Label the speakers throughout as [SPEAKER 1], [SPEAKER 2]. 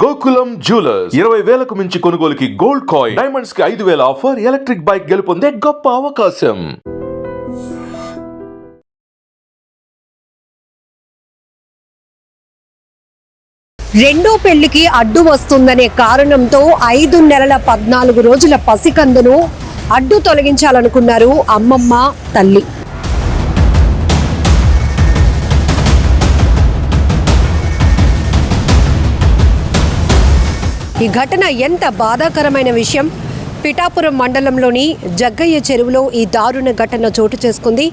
[SPEAKER 1] Gokulam jewellers 20,000కు మించి కొనుగోలుకి gold coin, diamonds కి 5,000 ఆఫర్, ఎలక్ట్రిక్ బైక్ గెలుపొందే గొప్ప అవకాశం.
[SPEAKER 2] రెండో పెళ్లికి అడ్డు వస్తుందనే కారణంతో 5 నెలల 14 రోజుల పసికందును అడ్డు తొలగించాలనుకున్నారు అమ్మమ్మ, తల్లి. ఈ ఘటన ఎంత బాధాకరమైన విషయం. పిఠాపురం మండలంలోని జగ్గయ్య చెరువులో ఈ దారుణ ఘటన చోటు చేసుకుంది.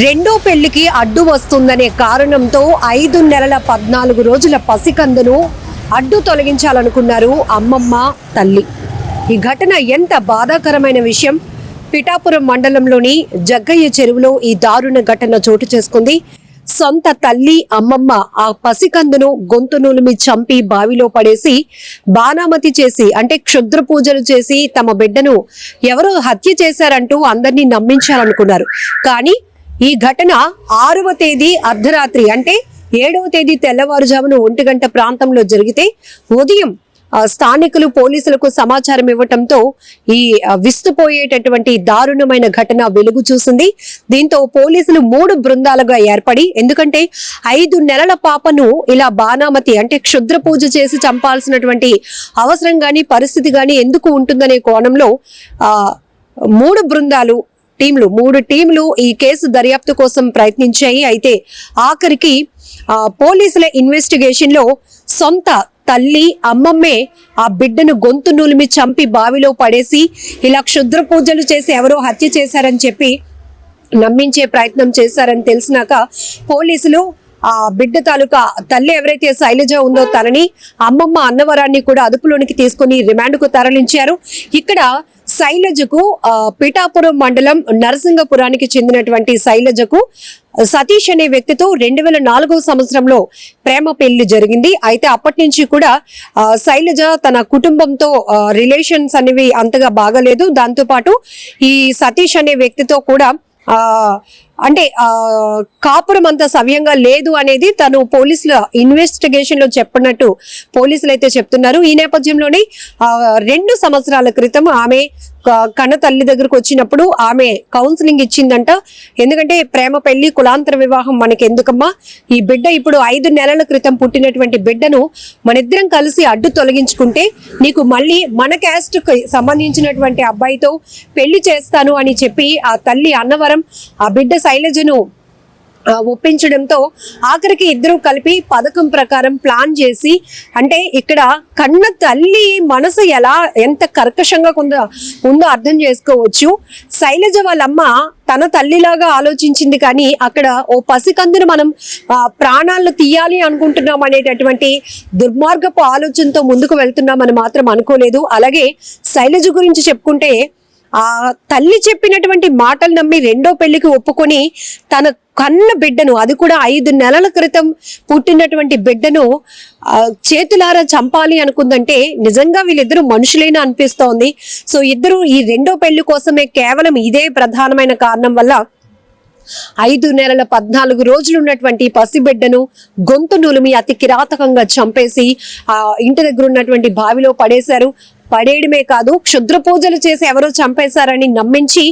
[SPEAKER 2] రెండో పెళ్లికి అడ్డు వస్తుందనే కారణంతో 5 నెలల 14 రోజుల పసికందును అడ్డు తొలగించాలనుకున్నారు అమ్మమ్మ, తల్లి. ఈ ఘటన ఎంత బాధాకరమైన విషయం. పిఠాపురం మండలంలోని జగ్గయ్య చెరువులో ఈ దారుణ ఘటన చోటు చేసుకుంది. సొంత తల్లి, అమ్మమ్మ ఆ పసికందును గొంతు నులిమి చంపి బావిలో పడేసి బాణామతి చేసి, అంటే క్షుద్ర పూజలు చేసి తమ బిడ్డను ఎవరో హత్య చేశారంటూ అందరినీ నమ్మించాలనుకున్నారు. కానీ ఈ ఘటన 6వ తేదీ అర్ధరాత్రి, అంటే 7వ తేదీ తెల్లవారుజామున 1 గంట ప్రాంతంలో జరిగితే ఉదయం స్థానికులు పోలీసులకు సమాచారం ఇవ్వటంతో ఈ విస్తుపోయేటటువంటి దారుణమైన ఘటన వెలుగు చూసింది. దీంతో పోలీసులు 3 బృందాలుగా ఏర్పడి, ఎందుకంటే 5 నెలల పాపను ఇలా బాణామతి అంటే క్షుద్ర పూజ చేసి చంపాల్సినటువంటి అవసరం గాని పరిస్థితి గాని ఎందుకు ఉంటుందనే కోణంలో 3 బృందాలు, 3 టీంలు ఈ కేసు దర్యాప్తు కోసం ప్రయత్నించాయి. అయితే ఆఖరికి పోలీసుల ఇన్వెస్టిగేషన్ లో సొంత తల్లి, అమ్మమ్మే ఆ బిడ్డను గొంతు నూలిమి చంపి బావిలో పడేసి ఇలా క్షుద్ర పూజలు చేసి ఎవరో హత్య చేశారని చెప్పి నమ్మించే ప్రయత్నం చేశారని తెలిసినాక పోలీసులు ఆ బిడ్డ తాలూకా తల్లి ఎవరైతే శైలజ ఉందో తనని, అమ్మమ్మ అన్నవరాన్ని కూడా అదుపులోనికి తీసుకుని రిమాండ్కు తరలించారు. ఇక్కడ శైలజకు పిఠాపురం మండలం నరసింగపురానికి చెందినటువంటి శైలజకు సతీష్ అనే వ్యక్తితో 2004వ సంవత్సరంలో ప్రేమ పెళ్లి జరిగింది. అయితే అప్పటి నుంచి కూడా శైలజ తన కుటుంబంతో రిలేషన్స్ అనేవి అంతగా బాగలేదు. దాంతోపాటు ఈ సతీష్ అనే వ్యక్తితో కూడా అంటే కాపురం అంత సవ్యంగా లేదు అనేది తను పోలీసుల ఇన్వెస్టిగేషన్ లో చెప్పినట్టు పోలీసులు అయితే చెప్తున్నారు. ఈ నేపథ్యంలోనే 2 సంవత్సరాల క్రితం ఆమె కన్న తల్లి దగ్గరకు వచ్చినప్పుడు ఆమె కౌన్సిలింగ్ ఇచ్చిందంట. ఎందుకంటే ప్రేమ పెళ్లి, కులాంతర వివాహం మనకి ఎందుకమ్మా, ఈ బిడ్డ ఇప్పుడు 5 నెలల క్రితం పుట్టినటువంటి బిడ్డను మనిద్దరం కలిసి అడ్డు తొలగించుకుంటే నీకు మళ్ళీ మన క్యాస్ట్ కి సంబంధించినటువంటి అబ్బాయితో పెళ్లి చేస్తాను అని చెప్పి ఆ తల్లి అన్నవరం ఆ బిడ్డ శైలజను ఒప్పించడంతో ఆఖరికి ఇద్దరు కలిపి పథకం ప్రకారం ప్లాన్ చేసి, అంటే ఇక్కడ కన్న తల్లి మనసు ఎంత కర్కశంగా ఉందో అర్థం చేసుకోవచ్చు. శైలజ వాళ్ళమ్మ తన తల్లిలాగా ఆలోచించింది, కానీ అక్కడ ఓ పసికందును మనం ప్రాణాలను తీయాలి అనుకుంటున్నాం అనేటటువంటి దుర్మార్గపు ఆలోచనతో ముందుకు వెళ్తున్నామని మాత్రం అనుకోలేదు. అలాగే శైలజ గురించి చెప్పుకుంటే ఆ తల్లి చెప్పినటువంటి మాటలు నమ్మి రెండో పెళ్లికి ఒప్పుకొని తన కన్న బిడ్డను, అది కూడా 5 నెలల క్రితం పుట్టినటువంటి బిడ్డను చేతులారా చంపాలి అనుకుందంటే నిజంగా వీళ్ళిద్దరూ మనుషులైనా అనిపిస్తోంది. సో ఇద్దరు ఈ రెండో పెళ్లి కోసమే కేవలం ఇదే ప్రధానమైన కారణం వల్ల 5 నెలల 14 రోజులు ఉన్నటువంటి పసిబిడ్డను గొంతు నులిమి అతి కిరాతకంగా చంపేసి ఆ ఇంటి దగ్గర ఉన్నటువంటి బావిలో పడేశారు. పడేయడమే కాదు, క్షుద్ర పూజలు చేసి ఎవరో చంపేశారని నమ్మించి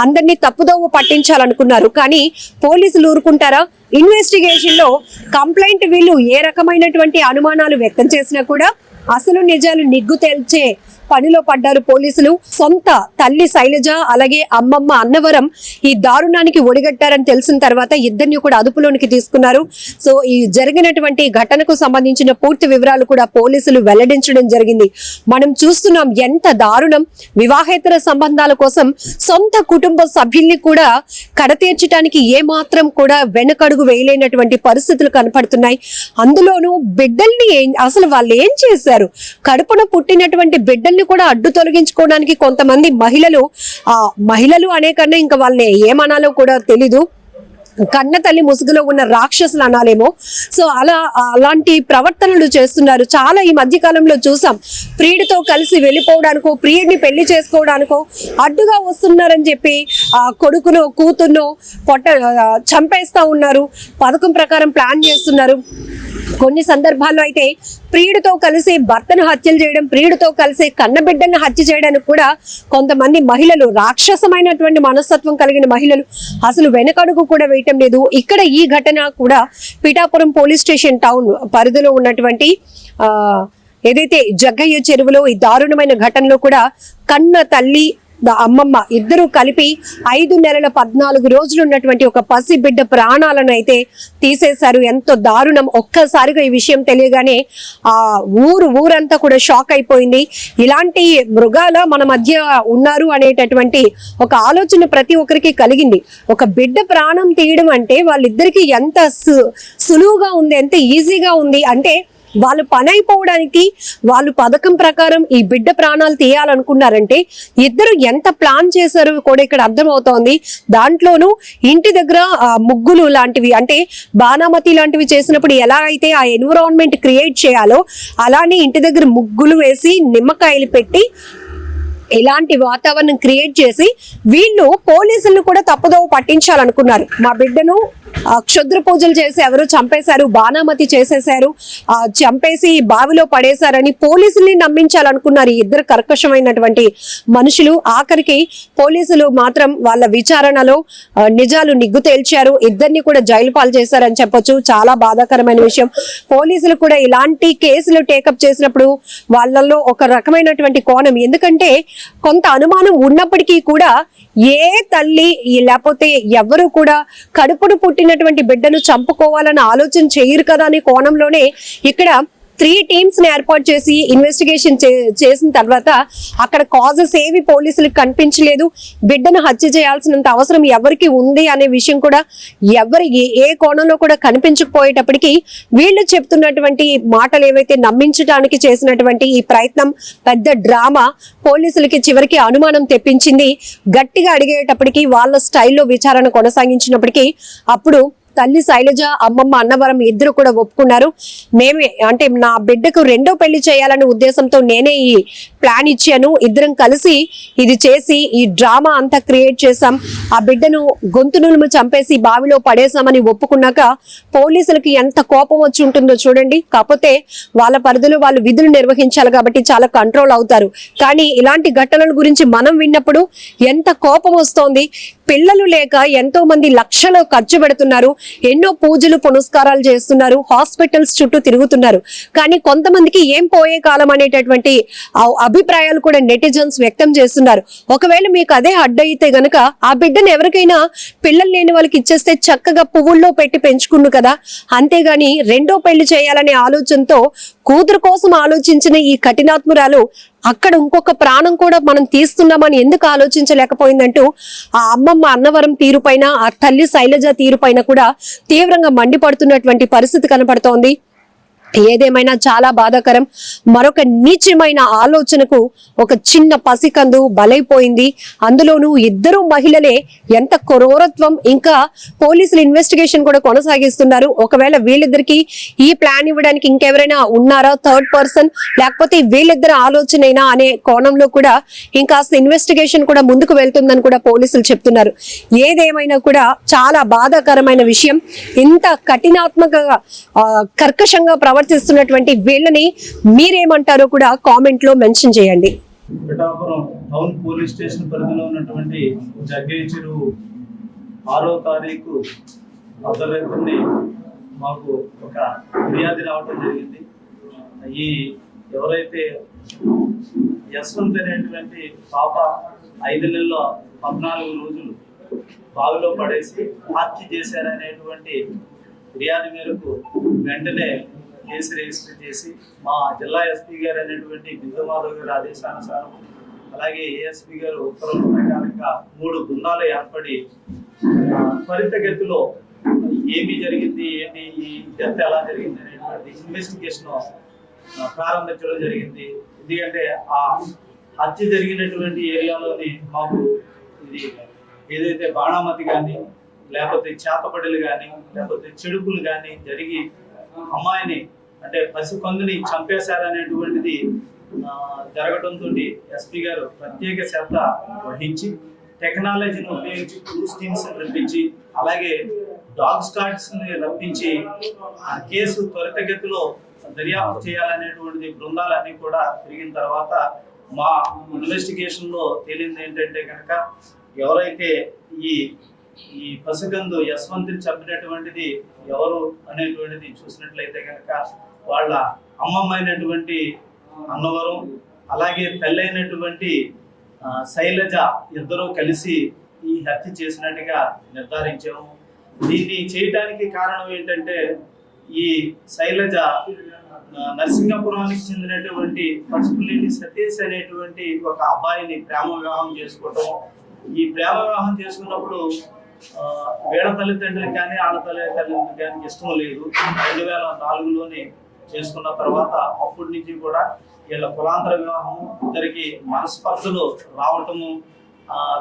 [SPEAKER 2] అందరినీ తప్పుదోవ పట్టించాలనుకున్నారు. కానీ పోలీసులు ఊరుకుంటారా? ఇన్వెస్టిగేషన్ లో కంప్లైంట్ వీళ్ళు ఏ రకమైనటువంటి అనుమానాలు వ్యక్తం చేసినా కూడా అసలు నిజాలు నిగ్గు తేల్చే పనిలో పడ్డారు పోలీసులు. సొంత తల్లి శైలజ అలాగే అమ్మమ్మ అన్నవరం ఈ దారుణానికి ఒడిగట్టారని తెలిసిన తర్వాత ఇద్దరిని కూడా అదుపులోనికి తీసుకున్నారు. సో ఈ జరిగినటువంటి ఘటనకు సంబంధించిన పూర్తి వివరాలు కూడా పోలీసులు వెల్లడించడం జరిగింది. మనం చూస్తున్నాం ఎంత దారుణం. వివాహేతర సంబంధాల కోసం సొంత కుటుంబ సభ్యుల్ని కూడా కడతీర్చడానికి ఏమాత్రం కూడా వెనకడుగు వేయలేనటువంటి పరిస్థితులు కనపడుతున్నాయి. అందులోనూ బిడ్డల్ని అసలు వాళ్ళు ఏం చేశారు? కడుపున పుట్టినటువంటి బిడ్డల్ని కూడా అడ్డు తొలగించుకోవడానికి కొంతమంది మహిళలు అనే కన్నా ఇంకా వాళ్ళని ఏమనాలో కూడా తెలీదు, కన్న తల్లి ముసుగులో ఉన్న రాక్షసులు అనాలేమో. సో అలాంటి ప్రవర్తనలు చేస్తున్నారు. చాలా ఈ మధ్య కాలంలో చూసాం, ప్రియుడితో కలిసి వెళ్ళిపోవడానికో ప్రియుడిని పెళ్లి చేసుకోవడానికో అడ్డుగా వస్తున్నారని చెప్పి కొడుకునో కూతుర్నో చంపేస్తా ఉన్నారు. పథకం ప్రకారం ప్లాన్ చేస్తున్నారు. కొన్ని సందర్భాల్లో అయితే ప్రియుడితో కలిసి భర్తను హత్యలు చేయడం, ప్రియుడితో కలిసి కన్నబిడ్డను హత్య చేయడానికి కూడా కొంతమంది మహిళలు, రాక్షసమైనటువంటి మనస్తత్వం కలిగిన మహిళలు అసలు వెనకడుగు కూడా వేయటం లేదు. ఇక్కడ ఈ ఘటన కూడా పిఠాపురం పోలీస్ స్టేషన్ టౌన్ పరిధిలో ఉన్నటువంటి ఏదైతే జగ్గయ్య చెరువులో ఈ దారుణమైన ఘటనలో కూడా కన్న తల్లి అమ్మమ్మ ఇద్దరు కలిపి 5 నెలల 14 రోజులు ఉన్నటువంటి ఒక పసి బిడ్డ ప్రాణాలను అయితే తీసేశారు. ఎంతో దారుణం. ఒక్కసారిగా ఈ విషయం తెలియగానే ఊరంతా కూడా షాక్ అయిపోయింది. ఇలాంటి మృగాల మన మధ్య ఉన్నారు అనేటటువంటి ఒక ఆలోచన ప్రతి ఒక్కరికి కలిగింది. ఒక బిడ్డ ప్రాణం తీయడం అంటే వాళ్ళిద్దరికి ఎంత సులువుగా ఉంది, ఎంత ఈజీగా ఉంది అంటే వాళ్ళు పని అయిపోవడానికి వాళ్ళు పథకం ప్రకారం ఈ బిడ్డ ప్రాణాలు తీయాలనుకున్నారంటే ఇద్దరు ఎంత ప్లాన్ చేశారో కూడా ఇక్కడ అర్థమవుతోంది. దాంట్లోనూ ఇంటి దగ్గర ముగ్గులు లాంటివి అంటే బాణామతి లాంటివి చేసినప్పుడు ఎలా అయితే ఆ ఎన్విరాన్మెంట్ క్రియేట్ చేయాలో అలానే ఇంటి దగ్గర ముగ్గులు వేసి నిమ్మకాయలు పెట్టి ఇలాంటి వాతావరణం క్రియేట్ చేసి వీళ్ళు పోలీసులను కూడా తప్పుదోవ పట్టించాలనుకున్నారు. మా బిడ్డను క్షుద్ర పూజలు చేసి ఎవరు చంపేశారు, బాణామతి చేసేశారు, చంపేసి బావిలో పడేశారని పోలీసుల్ని నమ్మించాలనుకున్నారు ఈ ఇద్దరు కర్కశమైనటువంటి మనుషులు. ఆఖరికి పోలీసులు మాత్రం వాళ్ళ విచారణలో నిజాలు నిగ్గు తేల్చారు. ఇద్దరిని కూడా జైలు పాలు చేశారని చెప్పొచ్చు. చాలా బాధాకరమైన విషయం. పోలీసులు కూడా ఇలాంటి కేసులు టేకప్ చేసినప్పుడు వాళ్ళల్లో ఒక రకమైనటువంటి కోణం, ఎందుకంటే కొంత అనుమానం ఉన్నప్పటికీ కూడా ఏ తల్లి లేకపోతే ఎవరు కూడా కడుపును పుట్టినటువంటి బిడ్డను చంపుకోవాలని ఆలోచన చేయరు కదా అనే కోణంలోనే ఇక్కడ 3 టీమ్స్ ని ఏర్పాటు చేసి ఇన్వెస్టిగేషన్ చేసిన తర్వాత అక్కడ కాజెస్ ఏవి పోలీసులకు కనిపించలేదు. బిడ్డను హత్య చేయాల్సినంత అవసరం ఎవరికి ఉంది అనే విషయం కూడా ఏ కోణంలో కూడా కనిపించకపోయేటప్పటికీ వీళ్ళు చెప్తున్నటువంటి మాటలు ఏవైతే నమ్మించడానికి చేసినటువంటి ఈ ప్రయత్నం పెద్ద డ్రామా పోలీసులకి చివరికి అనుమానం తెప్పించింది. గట్టిగా అడిగేటప్పటికీ వాళ్ళ స్టైల్లో విచారణ కొనసాగించినప్పటికీ అప్పుడు తల్లి శైలజ, అమ్మమ్మ అన్నవరం ఇద్దరు కూడా ఒప్పుకున్నారు. మేమే అంటే నా బిడ్డకు 2వ పెళ్లి చేయాలనే ఉద్దేశంతో నేనే ఈ ప్లాన్ ఇచ్చాను, ఇద్దరం కలిసి ఇది చేసి ఈ డ్రామా అంతా క్రియేట్ చేసాం, ఆ బిడ్డను గొంతు నులుము చంపేసి బావిలో పడేసామని ఒప్పుకున్నాక పోలీసులకి ఎంత కోపం వచ్చి ఉంటుందో చూడండి. కాకపోతే వాళ్ళ పరిధిలో వాళ్ళు విధులు నిర్వహించాలి కాబట్టి చాలా కంట్రోల్ అవుతారు. కానీ ఇలాంటి ఘటనల గురించి మనం విన్నప్పుడు ఎంత కోపం వస్తోంది. పిల్లలు లేక ఎంతో మంది లక్షలు ఖర్చు పెడుతున్నారు, ఎన్నో పూజలు పునస్కారాలు చేస్తున్నారు, హాస్పిటల్స్ చుట్టూ తిరుగుతున్నారు. కానీ కొంతమందికి ఏం పోయే కాలం అనేటటువంటి అభిప్రాయాలు కూడా నెటిజన్స్ వ్యక్తం చేస్తున్నారు. ఒకవేళ మీకు అదే అడ్డయితే గనక ఆ బిడ్డను ఎవరికైనా పిల్లలు లేని వాళ్ళకి ఇచ్చేస్తే చక్కగా పువ్వుల్లో పెట్టి పెంచుకున్ను కదా, అంతేగాని 2వ పెళ్లి చేయాలనే ఆలోచనతో కూతురు కోసం ఆలోచించిన ఈ కఠినాత్మురాలు అక్కడ ఇంకొక ప్రాణం కూడా మనం తీస్తున్నామని ఎందుకు ఆలోచించలేకపోయిందంటూ ఆ అమ్మమ్మ అన్నవరం తీరు పైన, ఆ తల్లి శైలజ తీరు పైన కూడా తీవ్రంగా మండిపడుతున్నటువంటి పరిస్థితి కనపడుతోంది. ఏదేమైనా చాలా బాధాకరం. మరొక నీచమైన ఆలోచనకు ఒక చిన్న పసికందు బలైపోయింది. అందులోనూ ఇద్దరు మహిళలే. ఎంత క్రూరత్వం. ఇంకా పోలీసులు ఇన్వెస్టిగేషన్ కూడా కొనసాగిస్తున్నారు. ఒకవేళ వీళ్ళిద్దరికి ఈ ప్లాన్ ఇవ్వడానికి ఇంకెవరైనా ఉన్నారా, థర్డ్ పర్సన్, లేకపోతే వీళ్ళిద్దరు ఆలోచనైనా అనే కోణంలో కూడా ఇంకాస్త ఇన్వెస్టిగేషన్ కూడా ముందుకు వెళ్తుందని కూడా పోలీసులు చెప్తున్నారు. ఏదేమైనా కూడా చాలా బాధాకరమైన విషయం. ఇంత కఠినాత్మకంగా కర్కశంగా ప్రవర్తిస్తున్నటువంటి వీళ్ళని మీరేమంటారో కూడా కామెంట్ లో మెన్షన్ చేయండి.
[SPEAKER 3] పిఠాపురం టౌన్ పోలీస్ స్టేషన్ పరిధిలో ఉన్నటువంటి జగ్గయ్య చెరువు 6వ తారీఖు అర్ధరాత్రి మాకు ఒక ఫిర్యాదు రావడం జరిగింది. ఈ ఎవరైతే యశ్వంత్ అనేటువంటి పాప 5 నెలల 14 రోజులు బావిలో పడేసి హత్య చేశారనేటువంటి ఫిర్యాదు మేరకు వెంటనే కేసు రిజిస్టర్ చేసి మా జిల్లా ఎస్పీ గారు అనేటువంటి బిందుమాధవ్ గారి ఆదేశానుసారం, అలాగే ఏఎస్పీ గారు ఉత్తర్వుల ప్రకారంగా 3 బృందాలు ఏర్పడి త్వరితగతిలో ఏమి జరిగింది, ఏంటి, ఈ డెత్ ఎలా జరిగింది అనేటువంటి ఇన్వెస్టిగేషన్ ప్రారంభించడం జరిగింది. ఎందుకంటే ఆ హత్య జరిగినటువంటి ఏరియాలోని మాకు ఇది ఏదైతే బాణామతి కానీ లేకపోతే చేతబడులు కానీ లేకపోతే చెడుపులు కానీ జరిగి అమ్మాయిని అంటే పసికందుని చంపేశారనేటువంటిది జరగడంతో ఎస్పీ గారు ప్రత్యేక శ్రద్ధ వహించి టెక్నాలజీని ఉపయోగించి క్రూస్ టీమ్స్ రప్పించి అలాగే డాగ్ స్క్వాడ్స్ ని రప్పించి ఆ కేసు త్వరితగతిలో దర్యాప్తు చేయాలనేటువంటిది బృందాలన్నీ కూడా తిరిగిన తర్వాత మా ఇన్వెస్టిగేషన్ లో తేలింది ఏంటంటే కనుక ఎవరైతే ఈ పసికందు యశ్వంతిని చంపినటువంటిది ఎవరు అనేటువంటిది చూసినట్లయితే కనుక వాళ్ళ అమ్మమ్మ అయినటువంటి అన్నవరం అలాగే తల్లైనటువంటి శైలజ ఇద్దరూ కలిసి ఈ హత్య చేసినట్టుగా నిర్ధారించాము. దీన్ని చేయడానికి కారణం ఏంటంటే ఈ శైలజ నరసింగపురానికి చెందినటువంటి పసుపులేని సతీష్ అనేటువంటి ఒక అబ్బాయిని ప్రేమ వివాహం చేసుకోవటం. ఈ ప్రేమ వివాహం చేసుకున్నప్పుడు వీళ్ళ తల్లిదండ్రులకు కానీ ఆళ్ళ తల్లిదండ్రులకు కానీ ఇష్టం లేదు. 2004లోనే చేసుకున్న తర్వాత అప్పటి నుంచి కూడా వీళ్ళ కులాంతర వివాహము, ఇద్దరికి మనస్పర్ధలు రావటము,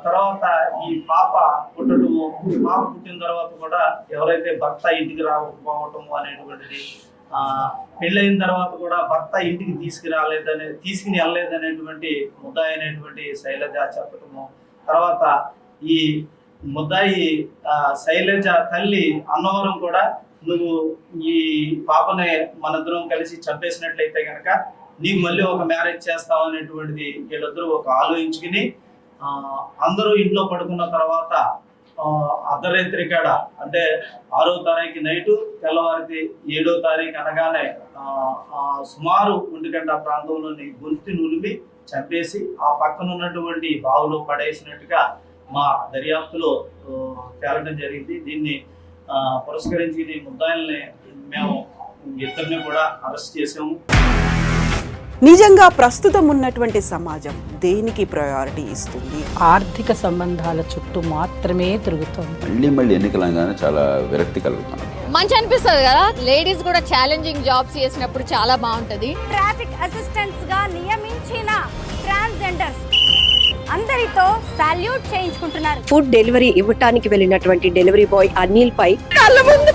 [SPEAKER 3] తర్వాత ఈ పాప పుట్టడము, ఈ పాప పుట్టిన తర్వాత కూడా ఎవరైతే భర్త ఇంటికి రాకపోవటము అనేటువంటిది, పెళ్ళైన తర్వాత కూడా భర్త ఇంటికి తీసుకుని వెళ్ళలేదనేటువంటి ముద్దాయి అయినటువంటి శైలజ చెప్పటము, తర్వాత ఈ ముద్దాయి శైలజ తల్లి అన్నవరం కూడా నువ్వు ఈ పాపని మనిద్దరం కలిసి చంపేసినట్లయితే కనుక నీకు మళ్ళీ ఒక మ్యారేజ్ చేస్తావు అనేటువంటిది వీళ్ళిద్దరూ ఒక ఆలోచించుకుని అందరూ ఇంట్లో పడుకున్న తర్వాత అర్ధరాత్రి కాడ అంటే 6వ తారీఖు నైటు తెల్లవారికి 7వ తారీఖు అనగానే సుమారు 1 గంట ప్రాంతంలోని గొంతు నులిమి చంపేసి ఆ పక్కన ఉన్నటువంటి బావులో పడేసినట్టుగా మా దర్యాప్తులో తేలడం జరిగింది. దీన్ని పురస్కరించి ముద్దాయిల్ని మేము ఇద్దరిని కూడా అరెస్ట్ చేసాము.
[SPEAKER 4] నిజంగా ప్రస్తుతం ఉన్నటువంటి సమాజం దేనికి ప్రయారిటీ ఇస్తుంది?
[SPEAKER 5] ఆర్థిక సంబంధాల చుట్టూ మాత్రమే తిరుగుతుంది.
[SPEAKER 6] మళ్ళీ ఎన్నికలంగానే చాలా విరక్తి కలుగుతాను.
[SPEAKER 7] మంచి అనిపిస్తుంది కదా, లేడీస్ కూడా ఛాలెంజింగ్ జాబ్స్ చేసినప్పుడు చాలా బాగుంటది.
[SPEAKER 8] ట్రాఫిక్ అసిస్టెంట్స్ గా నియమించిన ట్రాన్స్జెండర్స్ అందరితో సాల్యూట్ చేయించుకుంటున్నారు.
[SPEAKER 2] ఫుడ్ డెలివరీ ఇవ్వటానికి వెళ్ళినటువంటి డెలివరీ బాయ్ అనిల్ పై కళ్ళ ముందు